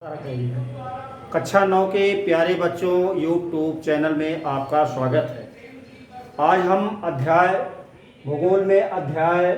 कक्षा 9 के प्यारे बच्चों यूट्यूब चैनल में आपका स्वागत है। आज हम भूगोल में अध्याय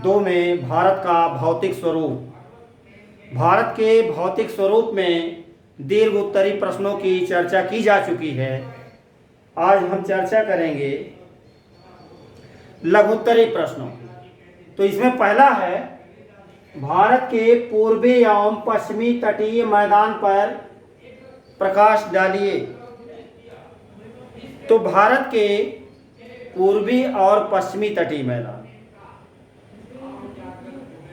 2 में भारत का भौतिक स्वरूप, भारत के भौतिक स्वरूप में दीर्घ उत्तरी प्रश्नों की चर्चा की जा चुकी है। आज हम चर्चा करेंगे लघुत्तरी प्रश्नों। तो इसमें पहला है, भारत के पूर्वी एवं पश्चिमी तटीय मैदान पर प्रकाश डालिए। तो भारत के पूर्वी और पश्चिमी तटीय मैदान,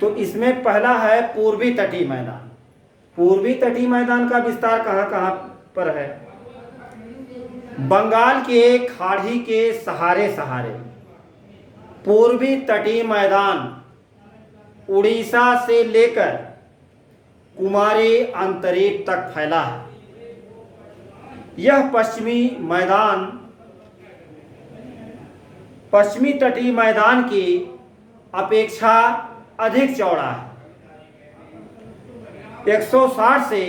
तो इसमें पहला है पूर्वी तटीय मैदान। पूर्वी तटीय मैदान का विस्तार कहाँ कहाँ पर है? बंगाल के खाड़ी के सहारे पूर्वी तटीय मैदान उड़ीसा से लेकर कुमारी अंतरीप तक फैला है। यह पश्चिमी मैदान पश्चिमी तटीय मैदान की अपेक्षा अधिक चौड़ा है। 160 से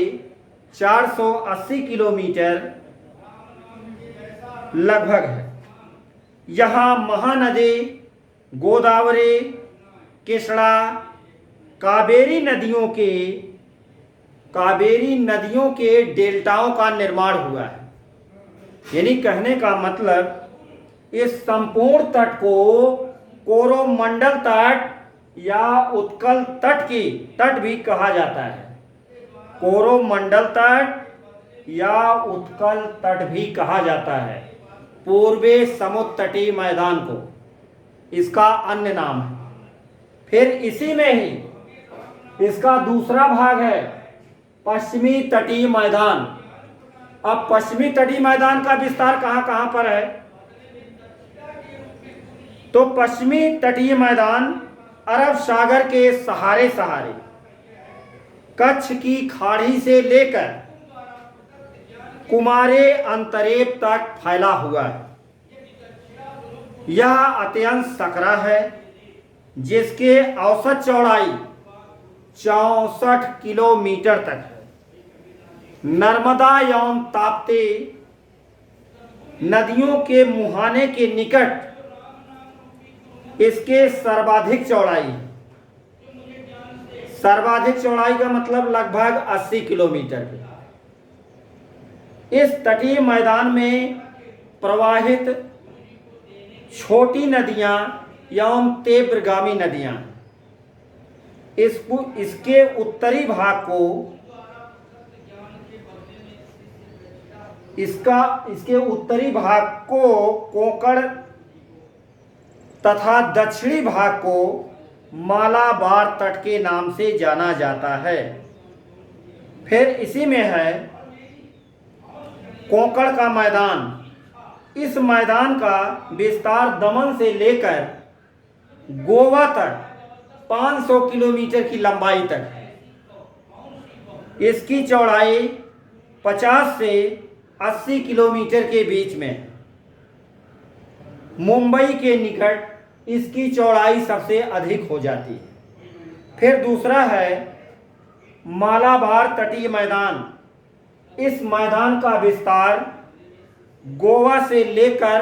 480 किलोमीटर लगभग है। यहाँ महानदी गोदावरी, कृष्णा, कावेरी नदियों के डेल्टाओं का निर्माण हुआ है। यानी कहने का मतलब इस संपूर्ण तट को कोरोमंडल तट या उत्कल तट भी कहा जाता है। कोरोमंडल तट या उत्कल तट भी कहा जाता है। पूर्वी समुद्र तटीय मैदान को इसका अन्य नाम है। फिर इसी में ही इसका दूसरा भाग है पश्चिमी तटीय मैदान। अब पश्चिमी तटीय मैदान का विस्तार कहाँ कहाँ पर है? तो पश्चिमी तटीय मैदान अरब सागर के सहारे कच्छ की खाड़ी से लेकर कुमारी अंतरीप तक फैला हुआ है। यह अत्यंत सकरा है, जिसके औसत चौड़ाई 64 किलोमीटर तक है। नर्मदा एवं ताप्ती नदियों के मुहाने के निकट इसके सर्वाधिक चौड़ाई का मतलब लगभग 80 किलोमीटर की। इस तटीय मैदान में प्रवाहित छोटी नदियां एवं तीव्रगामी नदियां इसके उत्तरी भाग को कोंकण तथा दक्षिणी भाग को मालाबार तट के नाम से जाना जाता है। फिर इसी में है कोंकण का मैदान। इस मैदान का विस्तार दमन से लेकर गोवा तक 500 किलोमीटर की लंबाई तक है। इसकी चौड़ाई 50 से 80 किलोमीटर के बीच में। मुंबई के निकट इसकी चौड़ाई सबसे अधिक हो जाती है। फिर दूसरा है मालाबार तटीय मैदान। इस मैदान का विस्तार गोवा से लेकर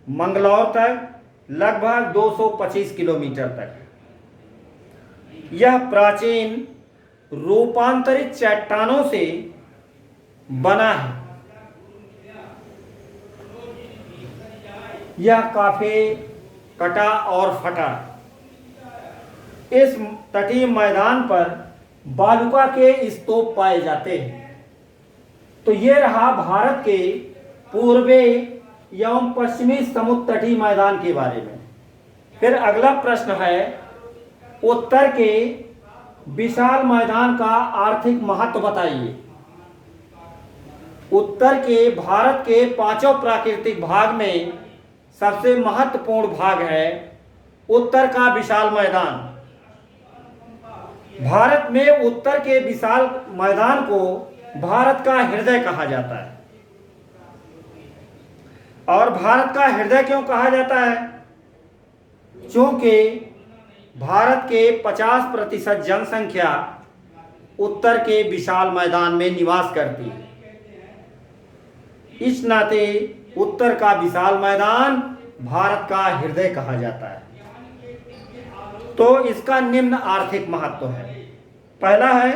मंगलौर तक लगभग 225 किलोमीटर तक। यह प्राचीन रूपांतरित चट्टानों से बना है। यह काफी कटा और फटा। इस तटीय मैदान पर बालुका के स्तूप पाए जाते हैं। तो ये रहा भारत के पूर्वी एवं पश्चिमी समुद्र तटीय मैदान के बारे में। फिर अगला प्रश्न है, उत्तर के विशाल मैदान का आर्थिक महत्व बताइए। उत्तर के भारत के 5 प्राकृतिक भाग में सबसे महत्वपूर्ण भाग है उत्तर का विशाल मैदान। भारत में उत्तर के विशाल मैदान को भारत का हृदय कहा जाता है। और भारत का हृदय क्यों कहा जाता है? क्योंकि भारत के 50% जनसंख्या उत्तर के विशाल मैदान में निवास करती है। इस नाते उत्तर का विशाल मैदान भारत का हृदय कहा जाता है। तो इसका निम्न आर्थिक महत्व है। पहला है,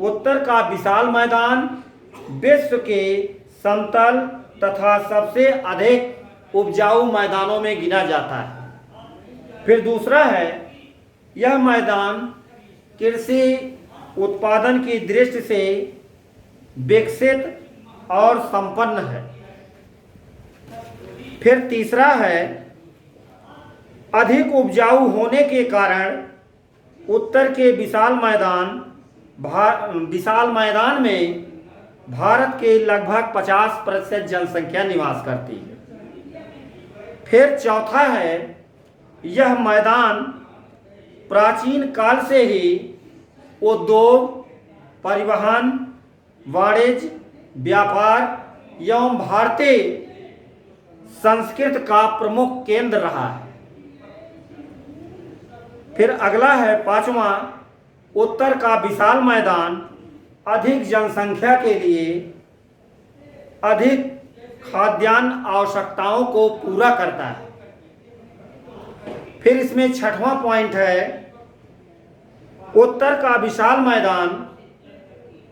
उत्तर का विशाल मैदान विश्व के समतल तथा सबसे अधिक उपजाऊ मैदानों में गिना जाता है। फिर दूसरा है, यह मैदान कृषि उत्पादन की दृष्टि से विकसित और संपन्न है। फिर तीसरा है, अधिक उपजाऊ होने के कारण उत्तर के विशाल मैदान में भारत के लगभग 50% जनसंख्या निवास करती है। फिर चौथा है, यह मैदान प्राचीन काल से ही उद्योग, परिवहन, वाणिज्य, व्यापार एवं भारतीय संस्कृति का प्रमुख केंद्र रहा है। फिर अगला है, पांचवा, उत्तर का विशाल मैदान अधिक जनसंख्या के लिए अधिक खाद्यान्न आवश्यकताओं को पूरा करता है। फिर इसमें छठवां पॉइंट है, उत्तर का विशाल मैदान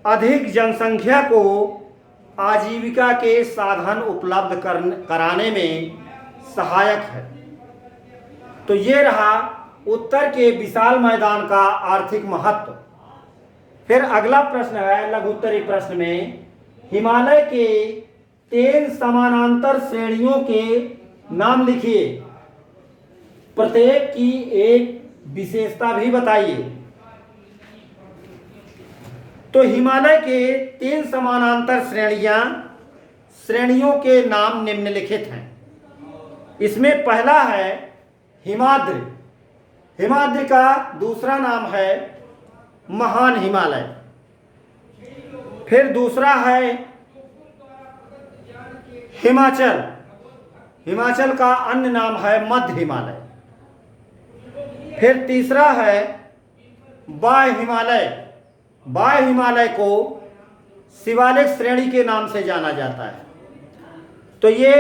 अधिक जनसंख्या को आजीविका के साधन उपलब्ध कराने में सहायक है। तो ये रहा उत्तर के विशाल मैदान का आर्थिक महत्व। फिर अगला प्रश्न है, लघुत्तरी प्रश्न में हिमालय के 3 समानांतर श्रेणियों के नाम लिखिए, प्रत्येक की एक विशेषता भी बताइए। तो हिमालय के 3 समानांतर श्रेणियों के नाम निम्नलिखित हैं। इसमें पहला है हिमाद्री। हिमाद्री का दूसरा नाम है महान हिमालय। फिर दूसरा है हिमाचल। हिमाचल का अन्य नाम है मध्य हिमालय। फिर तीसरा है वाय हिमालय। वाय हिमालय को शिवालिक श्रेणी के नाम से जाना जाता है। तो ये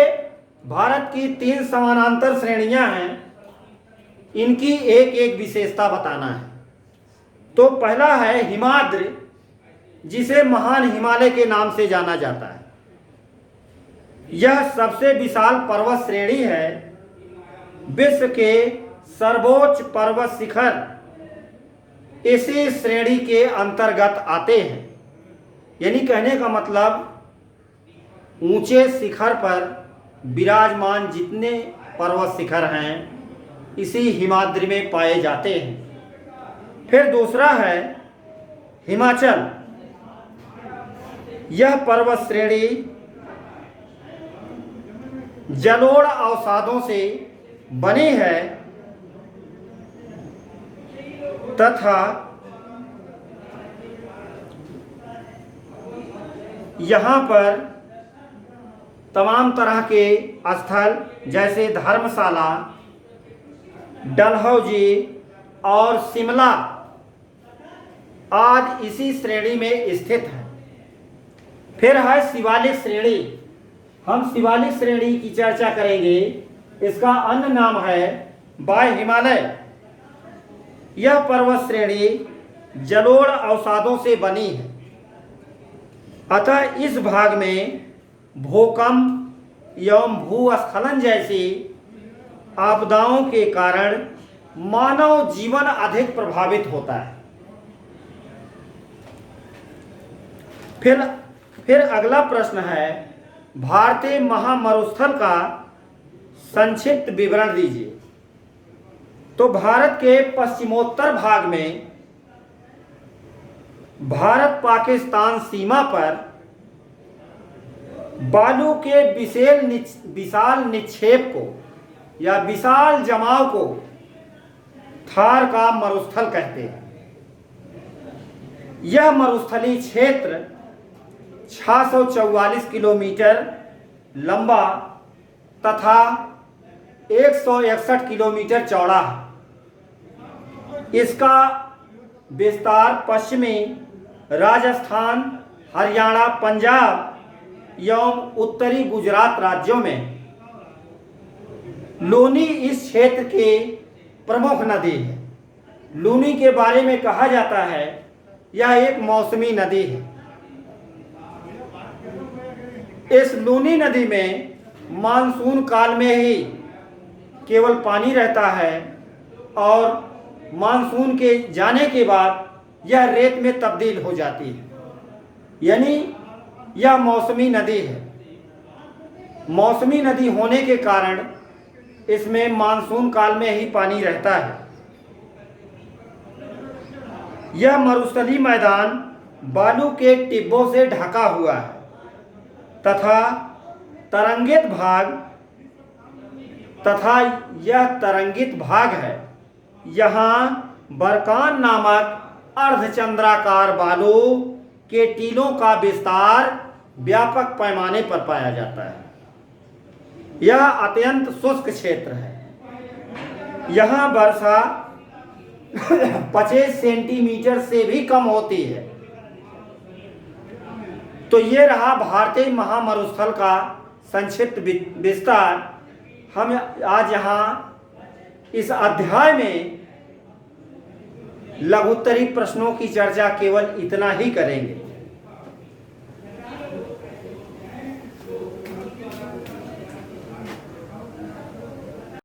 भारत की 3 समानांतर श्रेणियां हैं, इनकी एक एक विशेषता बताना है। तो पहला है हिमाद्री, जिसे महान हिमालय के नाम से जाना जाता है। यह सबसे विशाल पर्वत श्रेणी है। विश्व के सर्वोच्च पर्वत शिखर इसी श्रेणी के अंतर्गत आते हैं। यानी कहने का मतलब ऊंचे शिखर पर विराजमान जितने पर्वत शिखर हैं इसी हिमाद्री में पाए जाते हैं। फिर दूसरा है हिमाचल। यह पर्वत श्रेणी जलोढ़ अवसादों से बनी है तथा यहाँ पर तमाम तरह के स्थल जैसे धर्मशाला, डलहौजी और शिमला आदि इसी श्रेणी में स्थित है। फिर है शिवालिक श्रेणी। हम शिवालिक श्रेणी की चर्चा करेंगे। इसका अन्य नाम है वाय हिमालय। यह पर्वत श्रेणी जलोढ़ अवसादों से बनी है, अतः इस भाग में भूकंप एवं भूस्खलन जैसी आपदाओं के कारण मानव जीवन अधिक प्रभावित होता है। फिर अगला प्रश्न है, भारतीय महामरुस्थल का संक्षिप्त विवरण दीजिए। तो भारत के पश्चिमोत्तर भाग में भारत पाकिस्तान सीमा पर बालू के विशाल निक्षेप को या विशाल जमाव को थार का मरुस्थल कहते हैं। यह मरुस्थलीय क्षेत्र 644 किलोमीटर लंबा तथा 161 किलोमीटर चौड़ा है। इसका विस्तार पश्चिमी राजस्थान, हरियाणा, पंजाब एवं उत्तरी गुजरात राज्यों में लूनी इस क्षेत्र के प्रमुख नदी है। लूनी के बारे में कहा जाता है यह एक मौसमी नदी है। इस लूनी नदी में मानसून काल में ही केवल पानी रहता है और मानसून के जाने के बाद यह रेत में तब्दील हो जाती है, यानी यह मौसमी नदी है। मौसमी नदी होने के कारण इसमें मानसून काल में ही पानी रहता है। यह मरुस्थलीय मैदान बालू के टिब्बों से ढका हुआ है तथा यह तरंगित भाग है। यहाँ बरकान नामक अर्धचंद्राकार बालू के टीलों का विस्तार व्यापक पैमाने पर पाया जाता है। यह अत्यंत शुष्क क्षेत्र है। यहाँ वर्षा 25 सेंटीमीटर से भी कम होती है। तो ये रहा भारतीय महामरुस्थल का संक्षिप्त विस्तार। हम आज यहाँ इस अध्याय में लघुत्तरी प्रश्नों की चर्चा केवल इतना ही करेंगे।